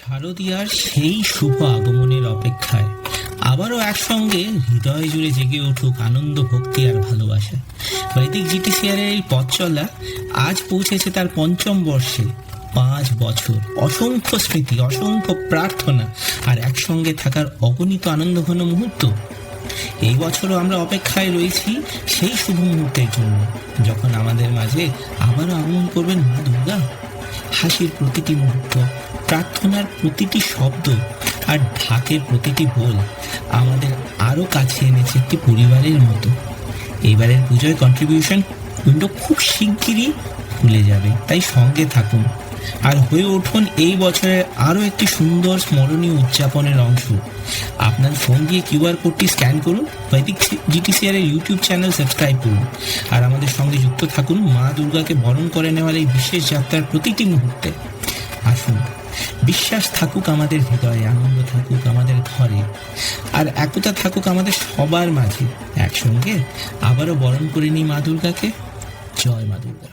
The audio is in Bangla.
শারদীয়ার সেই শুভ আগমনের অপেক্ষায় আবারও একসঙ্গে হৃদয় জুড়ে জেগে উঠুক আনন্দ, ভক্তি আর ভালোবাসা। বৈদিক জিটিসিআর এর এই পথ চলা আজ পৌঁছেছে তার ৫ম বর্ষে। ৫ বছর, অসংখ্য স্মৃতি, অসংখ্য প্রার্থনা আর একসঙ্গে থাকার অগণিত আনন্দঘন মুহূর্ত। এই বছরও আমরা অপেক্ষায় রয়েছি সেই শুভ মুহূর্তের জন্য, যখন আমাদের মাঝে আবারও আগমন করবেন মা দুর্গা। হাসির প্রতিটি মুহূর্ত, প্রার্থনার প্রতিটি শব্দ আর ঢাকের প্রতিটি বোল আমাদের আরো কাছে এনেছে একটি পরিবারের মতো। এইবারের পুজোয় কন্ট্রিবিউশন উইন্ডো খুব শিগগিরই খুলে যাবে, তাই সঙ্গে থাকুন আর হয়ে উঠুন এই বছরের আরো একটি সুন্দর স্মরণীয় উদযাপনের অংশ। আপনার ফোন দিয়ে কিউআর কোডটি স্ক্যান করুন, বৈদিক জিটিসিআর এর ইউটিউব চ্যানেল সাবস্ক্রাইব করুন আর আমাদের সঙ্গে যুক্ত থাকুন মা দুর্গাকে বরণ করে নেওয়ার এই বিশেষ যাত্রার প্রতিটি মুহূর্তে। আসুন, বিশ্বাস থাকুক আমাদের হৃদয়ে, আনন্দ থাকুক আমাদের ঘরে, আর একতা থাকুক আমাদের সবার মাঝে। একসঙ্গে আবারও বরণ করে নিই মা দুর্গাকে। জয় মা দুর্গা।